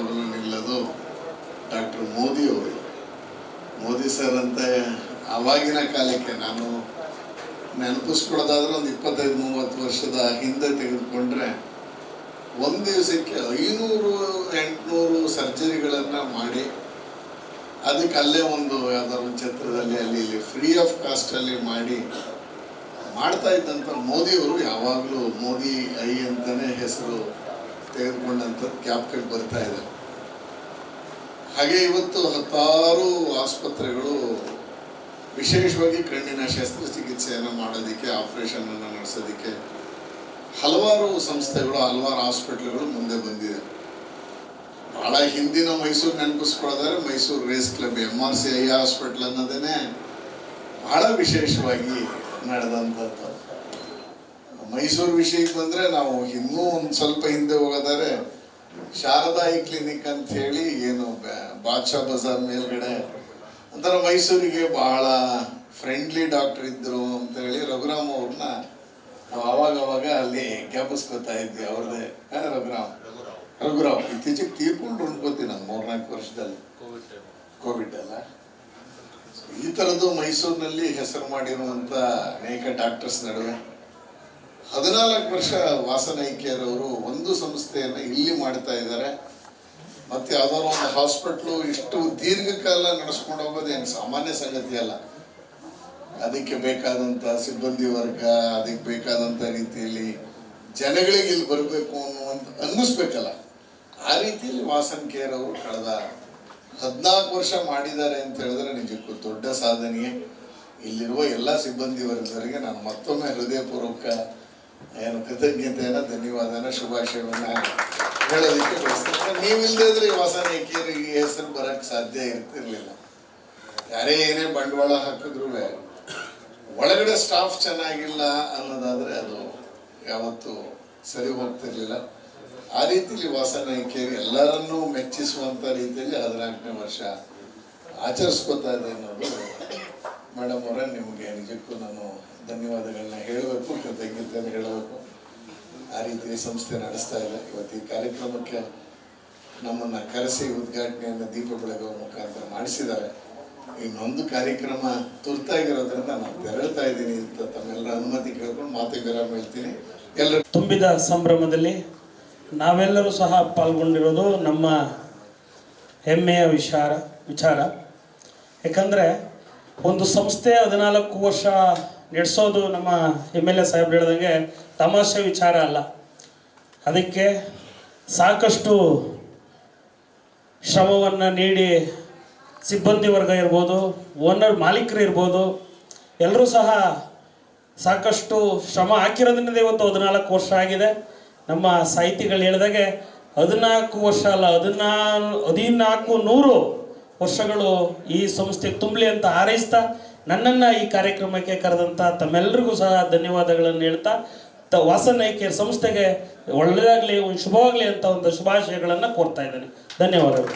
ಯಾವಾಗಲೂ ನಿಲ್ಲೋದು ಡಾಕ್ಟರ್ ಮೋದಿ ಅವರು. ಮೋದಿ ಸರ್ ಅಂತ ಆವಾಗಿನ ಕಾಲಕ್ಕೆ ನಾನು ನೆನಪಿಸ್ಕೊಳ್ಳೋದಾದ್ರೆ ಒಂದು 25-30 ವರ್ಷದ ಹಿಂದೆ ತೆಗೆದುಕೊಂಡ್ರೆ ಒಂದು ದಿವಸಕ್ಕೆ 500-800 ಸರ್ಜರಿಗಳನ್ನು ಮಾಡಿ ಅದಕ್ಕೆ ಅಲ್ಲೇ ಒಂದು ಯಾವ್ದಾದ್ರು ಒಂದು ಛತ್ರದಲ್ಲಿ ಅಲ್ಲಿ ಇಲ್ಲಿ ಫ್ರೀ ಆಫ್ ಕಾಸ್ಟಲ್ಲಿ ಮಾಡ್ತಾ ಇದ್ದಂಥ ಮೋದಿಯವರು ಯಾವಾಗಲೂ ಮೋದಿ ಐ ಅಂತಲೇ ಹೆಸರು ತೆಗೆದುಕೊಂಡಂಥದ್ದು ಜ್ಞಾಪಕಕ್ಕೆ ಬರ್ತಾ ಇದೆ. ಹಾಗೆ ಇವತ್ತು 10 ಆಸ್ಪತ್ರೆಗಳು ವಿಶೇಷವಾಗಿ ಕಣ್ಣಿನ ಶಸ್ತ್ರಚಿಕಿತ್ಸೆಯನ್ನು ಮಾಡೋದಕ್ಕೆ, ಆಪರೇಷನನ್ನು ನಡೆಸೋದಕ್ಕೆ ಹಲವಾರು ಸಂಸ್ಥೆಗಳು, ಹಲವಾರು ಹಾಸ್ಪಿಟ್ಲ್ಗಳು ಮುಂದೆ ಬಂದಿದೆ. ಭಾಳ ಹಿಂದಿನ ಮೈಸೂರು ನೆನಪಿಸ್ಕೊಳ್ಳೋದಾದ್ರೆ Mysuru race club MRC eye hospital ಅನ್ನೋದೇ ಭಾಳ ವಿಶೇಷವಾಗಿ ನಡೆದಂಥದ್ದು. ಮೈಸೂರು ವಿಷಯಕ್ಕೆ ಬಂದರೆ ನಾವು ಇನ್ನೂ ಒಂದು ಸ್ವಲ್ಪ ಹಿಂದೆ ಹೋಗೋದಾದ್ರೆ ಶಾರದಾ ಐ ಕ್ಲಿನಿಕ್ ಅಂತ ಹೇಳಿ ಏನು ಬಾದ್ಶಾ ಬಜಾರ್ ಮೇಲ್ಗಡೆ ಒಂಥರ ಮೈಸೂರಿಗೆ ಬಹಳ ಫ್ರೆಂಡ್ಲಿ ಡಾಕ್ಟರ್ ಇದ್ದರು ಅಂತ ಹೇಳಿ ರಘುರಾಮ್ ಅವ್ರನ್ನ ನಾವು ಅವಾಗ ಅಲ್ಲಿ ಜ್ಞಾಪಿಸ್ಕೊತಾ ಇದ್ವಿ. ಅವ್ರದ್ದೇ ರಘುರಾವ್ ಇತ್ತೀಚೆಗೆ ತೀರ್ಕೊಂಡ್ರು ಅನ್ಕೋತೀನಿ ನಾನು 3-4 ವರ್ಷದಲ್ಲಿ, ಕೋವಿಡ್ ಅಲ್ಲ. ಈ ಥರದ್ದು ಮೈಸೂರಿನಲ್ಲಿ ಹೆಸರು ಮಾಡಿರುವಂಥ ಅನೇಕ ಡಾಕ್ಟರ್ಸ್ ನಡುವೆ 14 ವರ್ಷ ವಾಸನೈಕ್ಯರ್ ಅವರು ಒಂದು ಸಂಸ್ಥೆಯನ್ನು ಇಲ್ಲಿ ಮಾಡ್ತಾ ಇದ್ದಾರೆ. ಮತ್ತು ಯಾವುದಾದ್ರು ಒಂದು ಹಾಸ್ಪಿಟ್ಲು ಇಷ್ಟು ದೀರ್ಘಕಾಲ ನಡೆಸ್ಕೊಂಡು ಹೋಗೋದೇನು ಸಾಮಾನ್ಯ ಸಂಗತಿ ಅಲ್ಲ. ಅದಕ್ಕೆ ಬೇಕಾದಂಥ ಸಿಬ್ಬಂದಿ ವರ್ಗ, ಅದಕ್ಕೆ ಬೇಕಾದಂಥ ರೀತಿಯಲ್ಲಿ ಜನಗಳಿಗೆ ಇಲ್ಲಿ ಬರಬೇಕು ಅನ್ನಿಸ್ಬೇಕಲ್ಲ, ಆ ರೀತಿಯಲ್ಲಿ ವಾಸನ್ ಕೇರ್ ಅವರು ಕಳೆದ 14 ವರ್ಷ ಮಾಡಿದ್ದಾರೆ ಅಂತ ಹೇಳಿದ್ರೆ ನಿಜಕ್ಕೂ ದೊಡ್ಡ ಸಾಧನೆಯೇ. ಇಲ್ಲಿರುವ ಎಲ್ಲ ಸಿಬ್ಬಂದಿ ವರ್ಗದವರಿಗೆ ನಾನು ಮತ್ತೊಮ್ಮೆ ಹೃದಯಪೂರ್ವಕ ಕೃತಜ್ಞತೆಯನ್ನು, ಧನ್ಯವಾದನ, ಶುಭಾಶಯವನ್ನು ಹೇಳೋದಕ್ಕೆ ಬಯಸ್ತೇನೆ. ನೀವಿಲ್ಲದೆ ಇದ್ರೆ ಈ ವಾಸನೈಕ್ಯರಿಗೆ ಹೆಸರು ಬರೋಕ್ಕೆ ಸಾಧ್ಯ ಇರ್ತಿರ್ಲಿಲ್ಲ. ಯಾರೇ ಏನೇ ಬಂಡವಾಳ ಹಾಕಿದ್ರು ಒಳಗಡೆ ಸ್ಟಾಫ್ ಚೆನ್ನಾಗಿಲ್ಲ ಅನ್ನೋದಾದರೆ ಅದು ಯಾವತ್ತೂ ಸರಿ ಹೋಗ್ತಿರ್ಲಿಲ್ಲ. ಆ ರೀತಿಯಲ್ಲಿ ವಾಸನೈಕ್ಯರು ಎಲ್ಲರನ್ನೂ ಮೆಚ್ಚಿಸುವಂಥ ರೀತಿಯಲ್ಲಿ 14ನೇ ವರ್ಷ ಆಚರಿಸ್ಕೋತಾ ಇದೆ ಅನ್ನೋದು ಮೇಡಮ್ ಅವರೇ, ನಿಮಗೆ ನಿಜಕ್ಕೂ ನಾನು ಧನ್ಯವಾದಗಳನ್ನ ಹೇಳಬೇಕು, ಕೃತಜ್ಞತೆಯನ್ನು ಹೇಳಬೇಕು. ಆ ರೀತಿ ಸಂಸ್ಥೆ ನಡೆಸ್ತಾ ಇದೆ. ಇವತ್ತು ಈ ಕಾರ್ಯಕ್ರಮಕ್ಕೆ ನಮ್ಮನ್ನು ಕರೆಸಿ ಉದ್ಘಾಟನೆಯನ್ನು ದೀಪ ಬೆಳಗುವ ಮುಖಾಂತರ ಮಾಡಿಸಿದ್ದಾರೆ. ಇನ್ನೊಂದು ಕಾರ್ಯಕ್ರಮ ತುರ್ತಾಗಿರೋದ್ರಿಂದ ನಾನು ತೆರಳ್ತಾ ಇದ್ದೀನಿ ಅಂತ ತಮ್ಮೆಲ್ಲರ ಅನುಮತಿ ಕೇಳ್ಕೊಂಡು ಮಾತಿಗೆ ವಿರಾಮ ಹೇಳ್ತೀನಿ. ಎಲ್ಲರೂ ತುಂಬಿದ ಸಂಭ್ರಮದಲ್ಲಿ ನಾವೆಲ್ಲರೂ ಸಹ ಪಾಲ್ಗೊಂಡಿರೋದು ನಮ್ಮ ಹೆಮ್ಮೆಯ ವಿಚಾರ. ಯಾಕಂದರೆ ಒಂದು ಸಂಸ್ಥೆ 14 ವರ್ಷ ನಡೆಸೋದು ನಮ್ಮ MLA ಸಾಹೇಬ್ರು ಹೇಳ್ದಂಗೆ ತಮಾಷೆ ವಿಚಾರ ಅಲ್ಲ. ಅದಕ್ಕೆ ಸಾಕಷ್ಟು ಶ್ರಮವನ್ನು ನೀಡಿ ಸಿಬ್ಬಂದಿ ವರ್ಗ ಇರ್ಬೋದು, ಓನರ್ ಮಾಲೀಕರು ಇರ್ಬೋದು, ಎಲ್ಲರೂ ಸಹ ಸಾಕಷ್ಟು ಶ್ರಮ ಹಾಕಿರೋದ್ರಿಂದ ಇವತ್ತು 14 ವರ್ಷ ಆಗಿದೆ. ನಮ್ಮ ಸಾಹಿತಿಗಳು ಹೇಳಿದಾಗೆ 14 ವರ್ಷ ಅಲ್ಲ 1400 ವರ್ಷಗಳು ಈ ಸಂಸ್ಥೆಗೆ ತುಂಬಲಿ ಅಂತ ಹಾರೈಸ್ತಾ ನನ್ನನ್ನು ಈ ಕಾರ್ಯಕ್ರಮಕ್ಕೆ ಕರೆದಂಥ ತಮ್ಮೆಲ್ಲರಿಗೂ ಸಹ ಧನ್ಯವಾದಗಳನ್ನು ಹೇಳ್ತಾ ವಾಸನೈಕ್ಯರ್ ಸಂಸ್ಥೆಗೆ ಒಳ್ಳೆಯದಾಗಲಿ, ಶುಭವಾಗಲಿ ಅಂತ ಒಂದು ಶುಭಾಶಯಗಳನ್ನು ಕೋರ್ತಾ ಇದ್ದೇನೆ. ಧನ್ಯವಾದಗಳು.